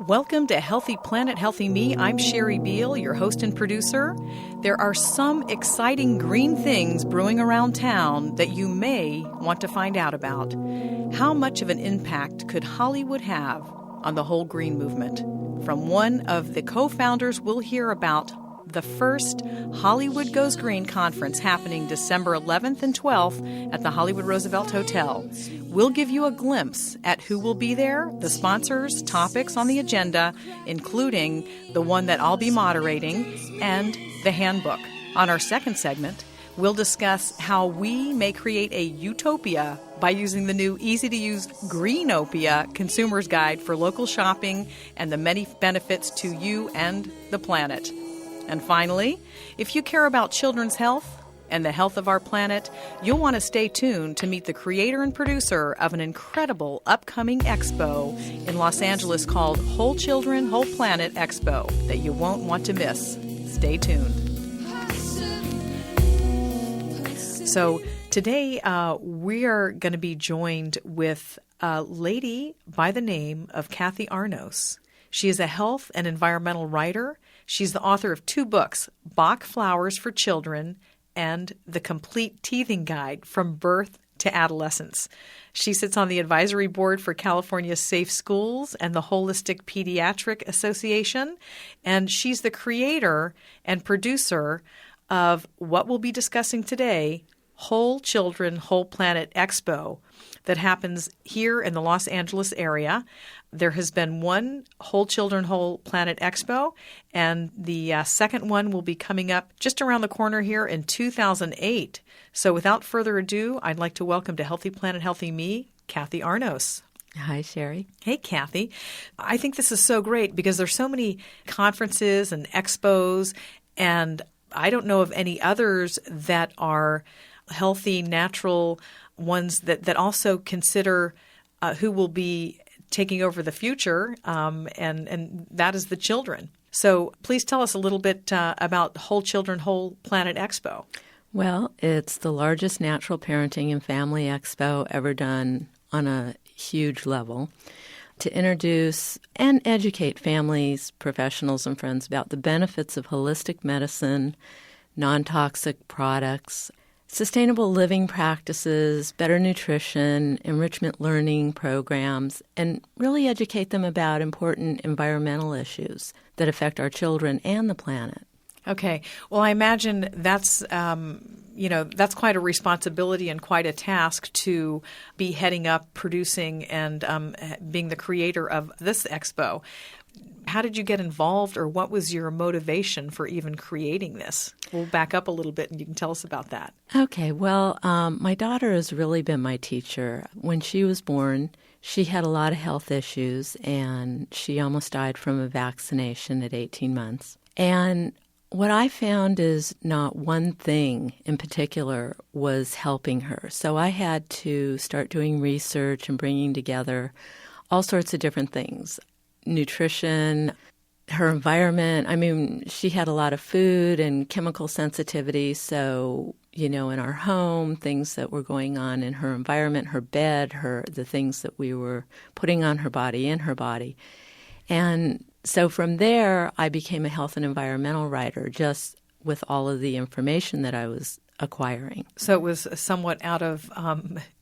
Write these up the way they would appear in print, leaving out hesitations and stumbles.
Welcome to Healthy Planet, Healthy Me. I'm Sherry Beall, your host and producer. There are some exciting green things brewing around town that you may want to find out about. How much of an impact could Hollywood have on the whole green movement? From one of the co-founders, we'll hear about the first Hollywood Goes Green conference happening December 11th and 12th at the Hollywood Roosevelt Hotel. We'll give you a glimpse at who will be there, the sponsors, topics on the agenda, including the one that I'll be moderating, and the handbook. On our second segment, we'll discuss how we may create a utopia by using the new easy-to-use Greenopia Consumer's Guide for local shopping and the many benefits to you and the planet. And finally, if you care about children's health and the health of our planet, you'll want to stay tuned to meet the creator and producer of an incredible upcoming expo in Los Angeles called Whole Children, Whole Planet Expo that you won't want to miss. Stay tuned. So today we are going to be joined with a lady by the name of Kathy Arnos. She is a health and environmental writer. She's the author of 2 books, Bach Flowers for Children and The Complete Teething Guide from Birth to Adolescence. She sits on the advisory board for California's Safe Schools and the Holistic Pediatric Association, and she's the creator and producer of what we'll be discussing today, Whole Children, Whole Planet Expo, that happens here in the Los Angeles area. There has been one Whole Children, Whole Planet Expo, and the second one will be coming up just around the corner here in 2008. So without further ado, I'd like to welcome to Healthy Planet, Healthy Me, Kathy Arnos. Hi, Sherry. Hey, Kathy. I think this is so great because there's so many conferences and expos, and I don't know of any others that are healthy, natural ones that also consider who will be taking over the future, and that is the children. So please tell us a little bit about Whole Children, Whole Planet Expo. Well, it's the largest natural parenting and family expo ever done on a huge level to introduce and educate families, professionals, and friends about the benefits of holistic medicine, non-toxic products, sustainable living practices, better nutrition, enrichment learning programs, and really educate them about important environmental issues that affect our children and the planet. Okay. Well, I imagine that's quite a responsibility and quite a task to be heading up, producing, and being the creator of this expo. How did you get involved, or what was your motivation for even creating this? We'll back up a little bit and you can tell us about that. Okay. Well, my daughter has really been my teacher. When she was born, she had a lot of health issues, and she almost died from a vaccination at 18 months. And what I found is not one thing in particular was helping her. So I had to start doing research and bringing together all sorts of different things. Nutrition, her environment. I mean, she had a lot of food and chemical sensitivity. So, in our home, things that were going on in her environment, her bed, the things that we were putting on her body, in her body. And so from there, I became a health and environmental writer, just with all of the information that I was acquiring. So it was somewhat out of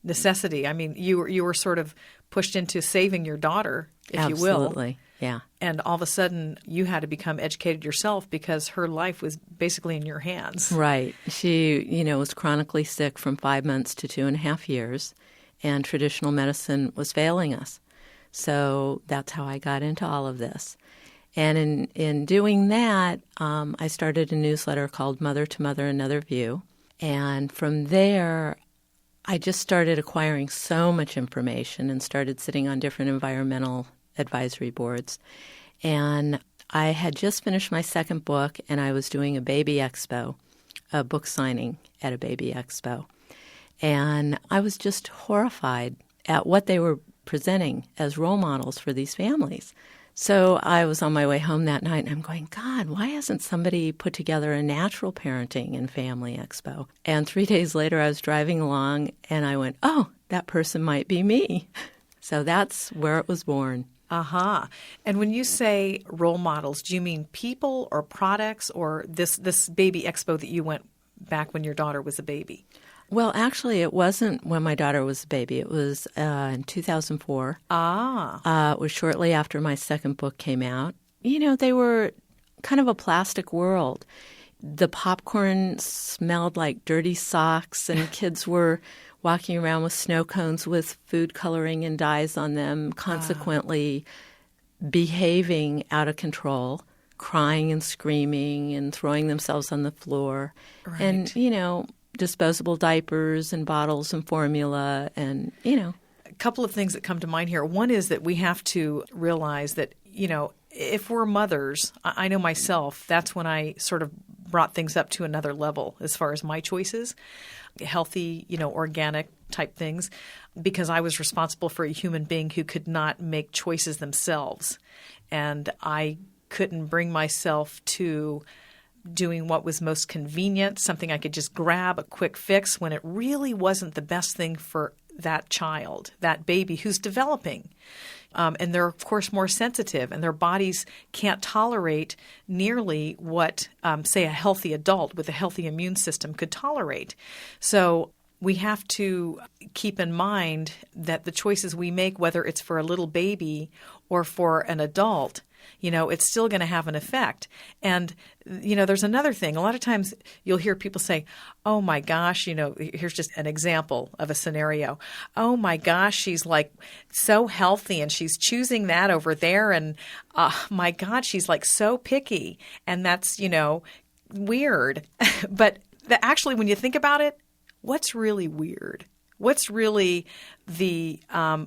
necessity. I mean, you were sort of pushed into saving your daughter, if you will. Absolutely, yeah. And all of a sudden, you had to become educated yourself because her life was basically in your hands. Right. She, was chronically sick from 5 months to 2.5 years, and traditional medicine was failing us. So that's how I got into all of this. And in doing that, I started a newsletter called Mother to Mother, Another View. And from there, I just started acquiring so much information and started sitting on different environmental advisory boards. And I had just finished my second book, and I was doing a baby expo, a book signing at a baby expo. And I was just horrified at what they were presenting as role models for these families. So I was on my way home that night, and I'm going, God, why hasn't somebody put together a natural parenting and family expo? And 3 days later, I was driving along, and I went, oh, that person might be me. So that's where it was born. Uh-huh. And when you say role models, do you mean people or products or this baby expo that you went back when your daughter was a baby? Well, actually, it wasn't when my daughter was a baby. It was in 2004. It was shortly after my second book came out. They were kind of a plastic world. The popcorn smelled like dirty socks, and kids were walking around with snow cones with food coloring and dyes on them, consequently behaving out of control, crying and screaming and throwing themselves on the floor. Right. And, disposable diapers and bottles and formula and. A couple of things that come to mind here. One is that we have to realize that, if we're mothers, I know myself, that's when I sort of brought things up to another level as far as my choices, healthy, organic type things, because I was responsible for a human being who could not make choices themselves. And I couldn't bring myself to doing what was most convenient, something I could just grab, a quick fix, when it really wasn't the best thing for that child, that baby who's developing. And they're, of course, more sensitive, and their bodies can't tolerate nearly what, say, a healthy adult with a healthy immune system could tolerate. So we have to keep in mind that the choices we make, whether it's for a little baby or for an adult, it's still going to have an effect. And, there's another thing. A lot of times you'll hear people say, oh, my gosh, here's just an example of a scenario. Oh, my gosh, she's like so healthy and she's choosing that over there. And my God, she's like so picky. And that's, weird. But actually, when you think about it, what's really weird? What's really the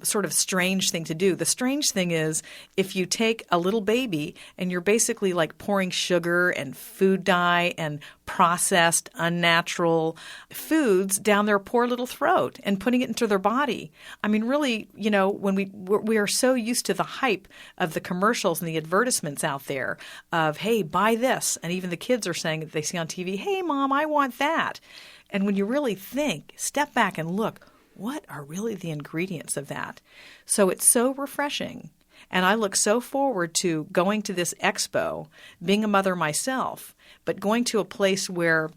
sort of strange thing to do? The strange thing is if you take a little baby and you're basically like pouring sugar and food dye and processed, unnatural foods down their poor little throat and putting it into their body. I mean, really, when we are so used to the hype of the commercials and the advertisements out there of, hey, buy this. And even the kids are saying that they see on TV, hey, Mom, I want that. And when you really think, step back and look, what are really the ingredients of that? So it's so refreshing. And I look so forward to going to this expo, being a mother myself, but going to a place where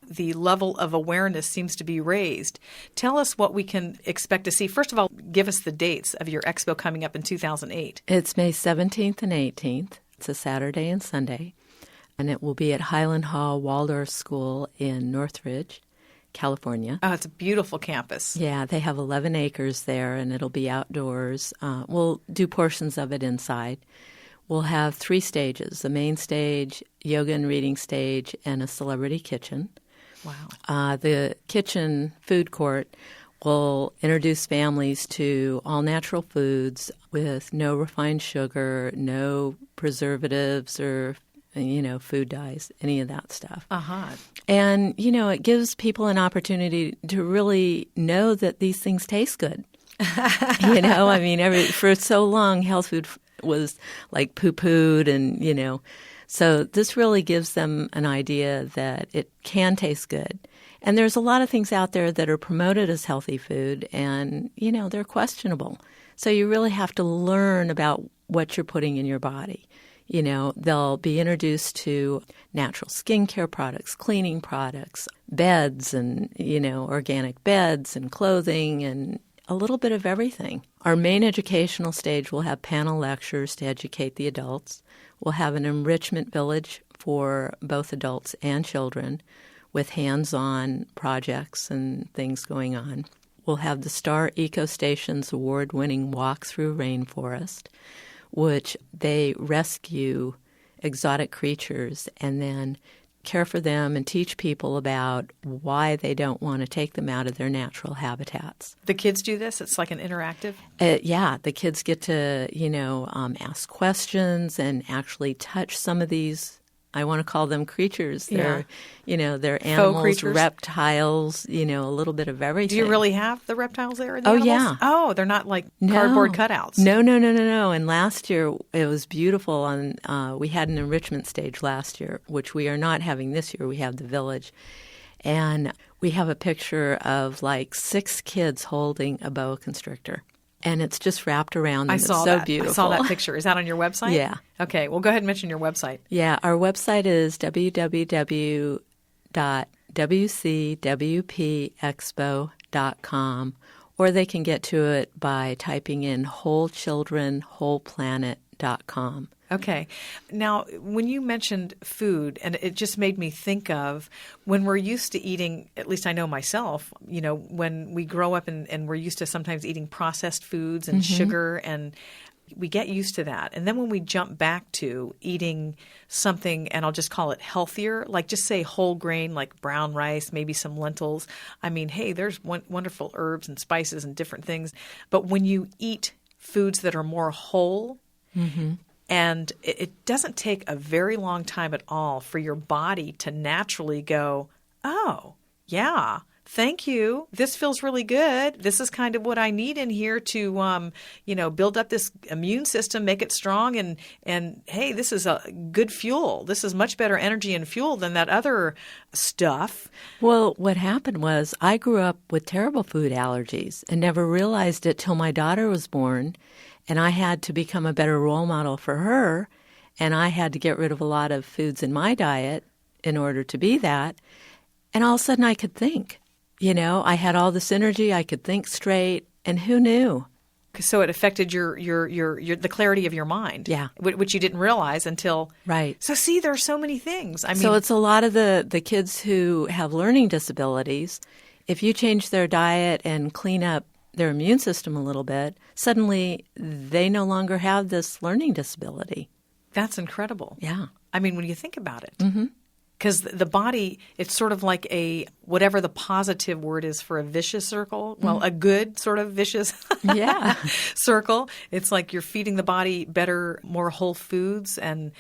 the level of awareness seems to be raised. Tell us what we can expect to see. First of all, give us the dates of your expo coming up in 2008. It's May 17th and 18th. It's a Saturday and Sunday. And it will be at Highland Hall Waldorf School in Northridge, California. Oh, it's a beautiful campus. Yeah, they have 11 acres there, and it'll be outdoors. We'll do portions of it inside. We'll have 3 stages, the main stage, yoga and reading stage, and a celebrity kitchen. Wow. The kitchen food court will introduce families to all-natural foods with no refined sugar, no preservatives or food dyes, any of that stuff. Uh-huh. And, it gives people an opportunity to really know that these things taste good. For so long, health food was like poo-pooed and, so this really gives them an idea that it can taste good. And there's a lot of things out there that are promoted as healthy food and, they're questionable. So you really have to learn about what you're putting in your body. They'll be introduced to natural skincare products, cleaning products, beds and, organic beds and clothing and a little bit of everything. Our main educational stage will have panel lectures to educate the adults. We'll have an enrichment village for both adults and children with hands-on projects and things going on. We'll have the Star Eco Station's award-winning walk through rainforest, which they rescue exotic creatures and then care for them and teach people about why they don't want to take them out of their natural habitats. The kids do this? It's like an interactive? Yeah, the kids get to, ask questions and actually touch some of these, I want to call them creatures. They're, they're animals, reptiles, a little bit of everything. Do you really have the reptiles there? The animals? Yeah. Oh, they're not like cardboard cutouts. No. And last year it was beautiful. We had an enrichment stage last year, which we are not having this year. We have the village. And we have a picture of like 6 kids holding a boa constrictor. and it's just wrapped around them. I saw it's so that. beautiful. I saw that picture. Is that on your website? Yeah. Okay. Well, go ahead and mention your website. Yeah. Our website is www.WCWPExpo.com, or they can get to it by typing in wholechildrenwholeplanet.com. Okay. Now, when you mentioned food, and it just made me think of when we're used to eating, at least I know myself, when we grow up and we're used to sometimes eating processed foods and sugar, and we get used to that. And then when we jump back to eating something, and I'll just call it healthier, like just say whole grain, like brown rice, maybe some lentils. I mean, hey, there's wonderful herbs and spices and different things. But when you eat foods that are more whole, and it doesn't take a very long time at all for your body to naturally go, oh, yeah, thank you. This feels really good. This is kind of what I need in here to, build up this immune system, make it strong. And hey, this is a good fuel. This is much better energy and fuel than that other stuff. Well, what happened was I grew up with terrible food allergies and never realized it till my daughter was born. And I had to become a better role model for her, and I had to get rid of a lot of foods in my diet in order to be that. And all of a sudden I could think. I had all this energy, I could think straight, and who knew? So it affected your the clarity of your mind. Yeah. Which you didn't realize until. Right. So see, there are so many things. I mean, so it's a lot of the kids who have learning disabilities. If you change their diet and clean up their immune system a little bit, suddenly they no longer have this learning disability. That's incredible. Yeah. I mean, when you think about it. Because the body, it's sort of like whatever the positive word is for a vicious circle. Well, a good sort of vicious circle. It's like you're feeding the body better, more whole foods and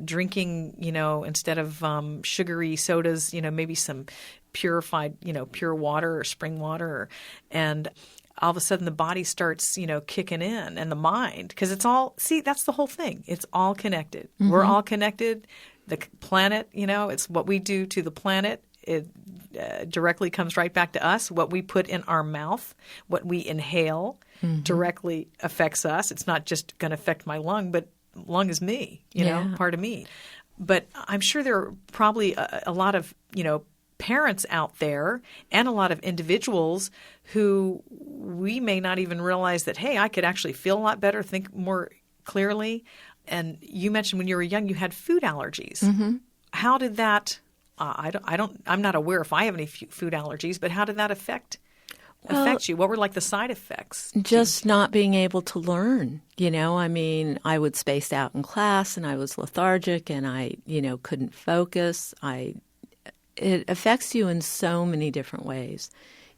drinking, instead of sugary sodas, maybe some purified, pure water or spring water. And all of a sudden the body starts, kicking in, and the mind, because it's all, that's the whole thing. It's all connected. We're all connected. The planet, it's what we do to the planet. It directly comes right back to us. What we put in our mouth, what we inhale directly affects us. It's not just going to affect my lung, but lung is me, part of me. But I'm sure there are probably a lot of, parents out there and a lot of individuals who we may not even realize that, hey, I could actually feel a lot better, think more clearly. And you mentioned when you were young, you had food allergies. How did that? I'm not aware if I have any food allergies, but how did that affect you? What were like the side effects? Just not being able to learn. I would space out in class, and I was lethargic, and I, couldn't focus. It affects you in so many different ways.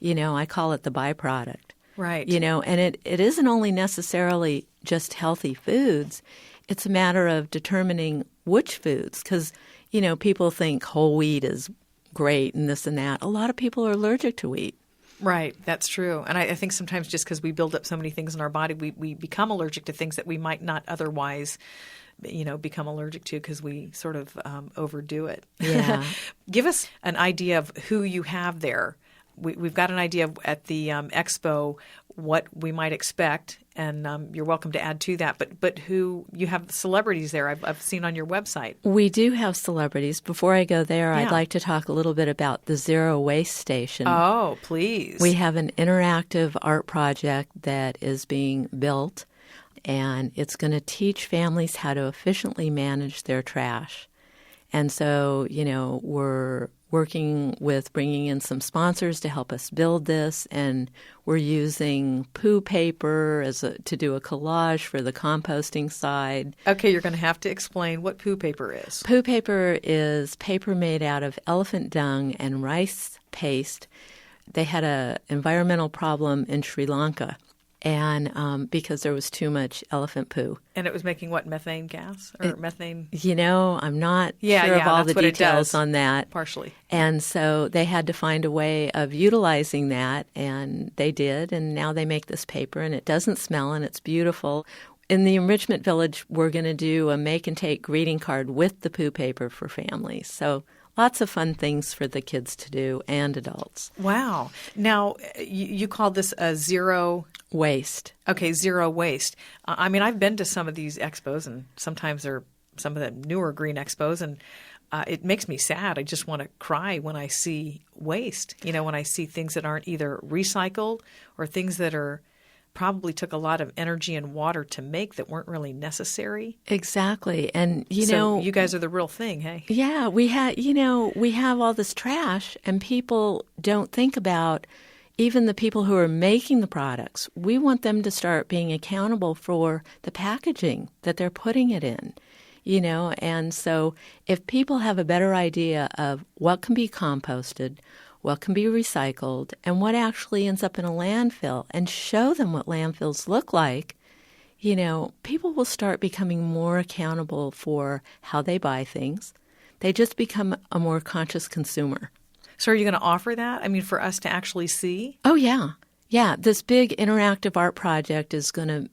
I call it the byproduct. Right. And it isn't only necessarily just healthy foods. It's a matter of determining which foods, because, people think whole wheat is great and this and that. A lot of people are allergic to wheat. Right. That's true. And I think sometimes just because we build up so many things in our body, we become allergic to things that we might not otherwise become allergic to because we sort of overdo it. Yeah. Give us an idea of who you have there. We've got an idea at the expo what we might expect, and you're welcome to add to that. But who you have celebrities there I've seen on your website. We do have celebrities. Before I go there, I'd like to talk a little bit about the Zero Waste Station. Oh, please. We have an interactive art project that is being built, and it's going to teach families how to efficiently manage their trash. And so, we're working with bringing in some sponsors to help us build this, and we're using poo paper to do a collage for the composting side. Okay, you're going to have to explain what poo paper is. Poo paper is paper made out of elephant dung and rice paste. They had an environmental problem in Sri Lanka, and because there was too much elephant poo. And it was making what, methane gas or methane? I'm not sure of all the details on that. Partially. And so they had to find a way of utilizing that, and they did, and now they make this paper, and it doesn't smell, and it's beautiful. In the Enrichment Village, we're going to do a make-and-take greeting card with the poo paper for families. So lots of fun things for the kids to do and adults. Wow. Now, you call this a zero waste. Okay, zero waste. I mean, I've been to some of these expos, and sometimes they're some of the newer green expos, and it makes me sad. I just want to cry when I see waste, when I see things that aren't either recycled or things that are probably took a lot of energy and water to make that weren't really necessary. Exactly. And, so you guys are the real thing, hey? Yeah, we have all this trash, and people don't think about even the people who are making the products. We want them to start being accountable for the packaging that they're putting it in, and so if people have a better idea of what can be composted, what can be recycled, and what actually ends up in a landfill, and show them what landfills look like, people will start becoming more accountable for how they buy things. They just become a more conscious consumer. So are you going to offer that? I mean, for us to actually see? Oh, yeah. Yeah, this big interactive art project is going to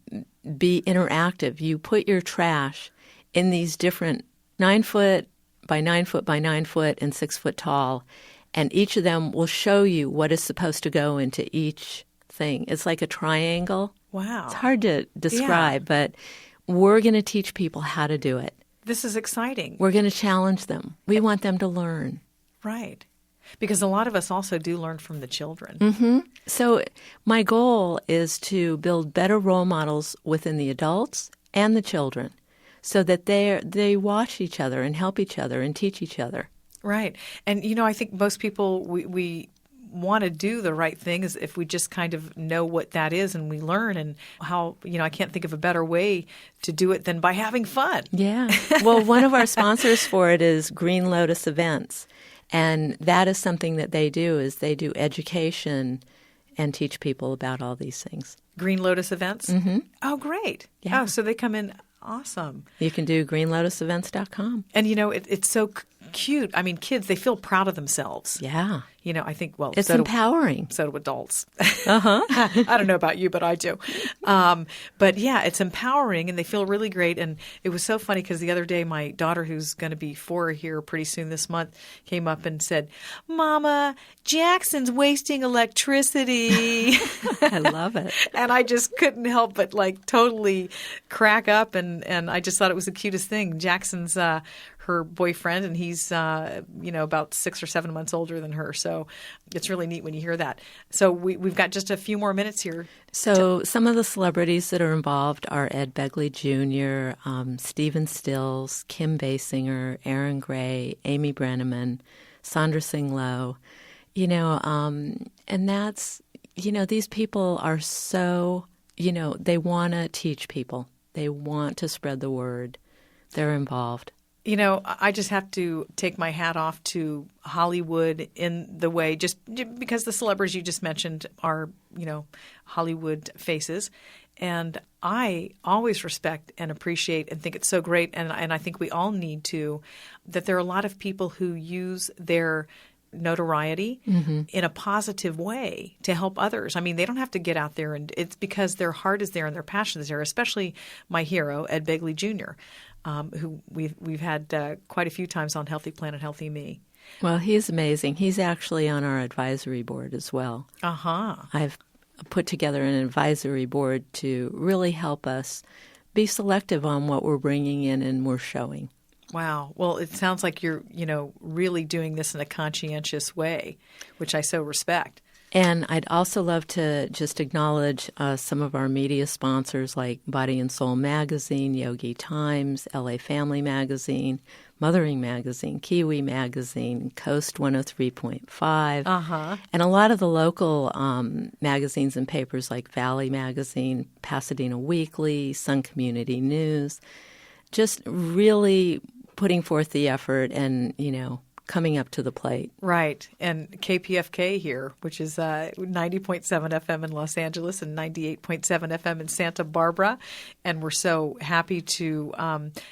be interactive. You put your trash in these different 9-foot by 9-foot by 9-foot and 6-foot tall, and each of them will show you what is supposed to go into each thing. It's like a triangle. Wow. It's hard to describe, but we're going to teach people how to do it. This is exciting. We're going to challenge them. We want them to learn. Right. Because a lot of us also do learn from the children. Mm-hmm. So my goal is to build better role models within the adults and the children so that they watch each other and help each other and teach each other. Right. And, I think most people, we want to do the right thing is if we just kind of know what that is and we learn and how, I can't think of a better way to do it than by having fun. Yeah. Well, one of our sponsors for it is Green Lotus Events. And that is something that they do education and teach people about all these things. Green Lotus Events? Mm-hmm. Oh, great. Yeah. Oh, so they come in. Awesome. You can do greenlotusevents.com. And, it's so cute. I mean, kids, they feel proud of themselves. Yeah. I think, well, it's empowering. So do adults. Uh-huh. I don't know about you, but I do. But yeah, it's empowering and they feel really great. And it was so funny because the other day, my daughter, who's going to be 4 here pretty soon this month, came up and said, "Mama, Jackson's wasting electricity." I love it. And I just couldn't help but totally crack up. And I just thought it was the cutest thing. Jackson's her boyfriend, and he's, about 6 or 7 months older than her. So it's really neat when you hear that. So we've got just a few more minutes here. So some of the celebrities that are involved are Ed Begley Jr., Stephen Stills, Kim Basinger, Aaron Gray, Amy Brenneman, Sandra Singh Lowe, and that's, these people are so, they want to teach people. They want to spread the word. They're involved. I just have to take my hat off to Hollywood in the way, just because the celebrities you just mentioned are, Hollywood faces. And I always respect and appreciate and think it's so great, and I think we all need to, that there are a lot of people who use their notoriety in a positive way to help others. I mean, they don't have to get out there, and it's because their heart is there and their passion is there, especially my hero, Ed Begley Jr., who we've had quite a few times on Healthy Planet, Healthy Me. Well, he's amazing. He's actually on our advisory board as well. Uh-huh. I've put together an advisory board to really help us be selective on what we're bringing in and we're showing. Wow. Well, it sounds like you're, really doing this in a conscientious way, which I so respect. And I'd also love to just acknowledge some of our media sponsors like Body and Soul Magazine, Yogi Times, LA Family Magazine, Mothering Magazine, Kiwi Magazine, Coast 103.5, and a lot of the local magazines and papers like Valley Magazine, Pasadena Weekly, Sun Community News, just really putting forth the effort and, coming up to the plate. Right. And KPFK here, which is 90.7 FM in Los Angeles and 98.7 FM in Santa Barbara. And we're so happy to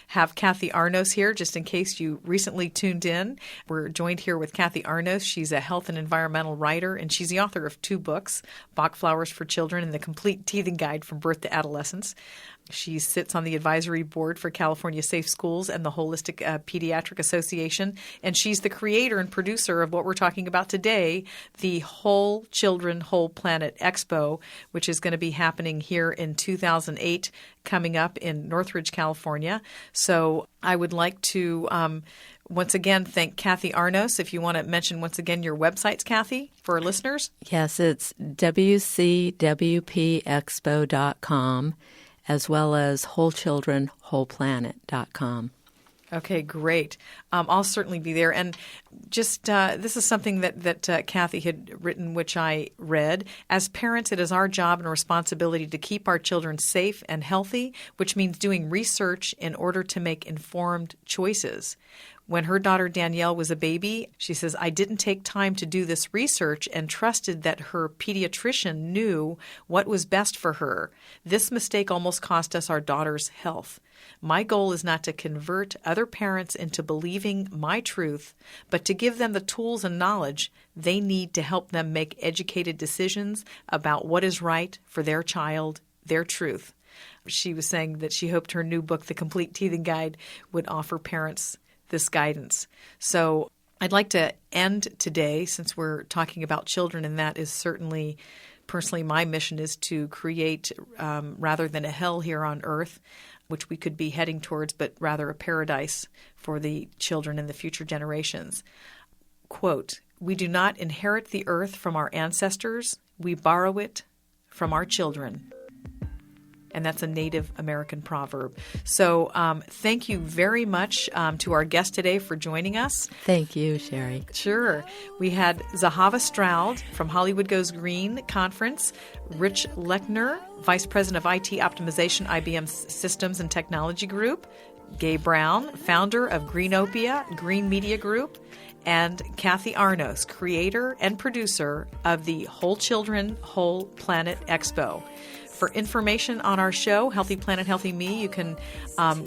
have Kathy Arnos here, just in case you recently tuned in. We're joined here with Kathy Arnos. She's a health and environmental writer, and she's the author of 2 books, Bach Flowers for Children and The Complete Teething Guide from Birth to Adolescence. She sits on the advisory board for California Safe Schools and the Holistic Pediatric Association, and she's the creator and producer of what we're talking about today, the Whole Children, Whole Planet Expo, which is going to be happening here in 2008, coming up in Northridge, California. So I would like to once again thank Kathy Arnos. If you want to mention once again your websites, Kathy, for our listeners. Yes, it's WCWPExpo.com. as well as wholechildrenwholeplanet.com. Okay, great. I'll certainly be there. And just this is something that Kathy had written, which I read. As parents, it is our job and responsibility to keep our children safe and healthy, which means doing research in order to make informed choices. When her daughter Danielle was a baby, she says, I didn't take time to do this research and trusted that her pediatrician knew what was best for her. This mistake almost cost us our daughter's health. My goal is not to convert other parents into believing my truth, but to give them the tools and knowledge they need to help them make educated decisions about what is right for their child, their truth. She was saying that she hoped her new book, The Complete Teething Guide, would offer parents this guidance. So I'd like to end today, since we're talking about children, and that is certainly, personally, my mission is to create, rather than a hell here on earth, which we could be heading towards, but rather a paradise for the children and the future generations. Quote, we do not inherit the earth from our ancestors, we borrow it from our children. And that's a Native American proverb. So thank you very much to our guest today for joining us. Thank you, Sherry. Sure. We had Zahava Stroud from Hollywood Goes Green Conference, Rich Lechner, Vice President of IT Optimization, IBM Systems and Technology Group, Gay Brown, founder of Greenopia, Green Media Group, and Kathy Arnos, creator and producer of the Whole Children, Whole Planet Expo. For information on our show, Healthy Planet, Healthy Me, you can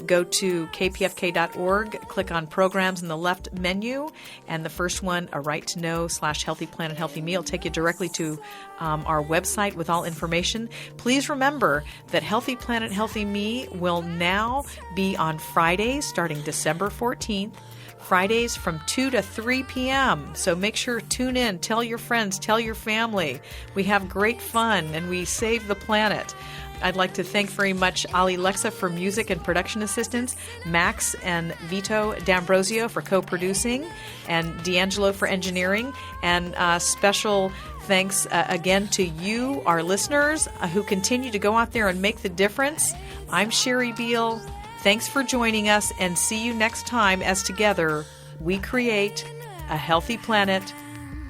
go to kpfk.org, click on Programs in the left menu, and the first one, A Right to Know /Healthy Planet, Healthy Me, will take you directly to our website with all information. Please remember that Healthy Planet, Healthy Me will now be on Fridays starting December 14th. Fridays from 2 to 3 p.m. So make sure to tune in. Tell your friends. Tell your family. We have great fun and we save the planet. I'd like to thank very much Ali Lexa for music and production assistance, Max and Vito D'Ambrosio for co-producing, and D'Angelo for engineering. And special thanks again to you, our listeners, who continue to go out there and make the difference. I'm Sherry Beall. Thanks for joining us, and see you next time as together we create a healthy planet,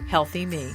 healthy me.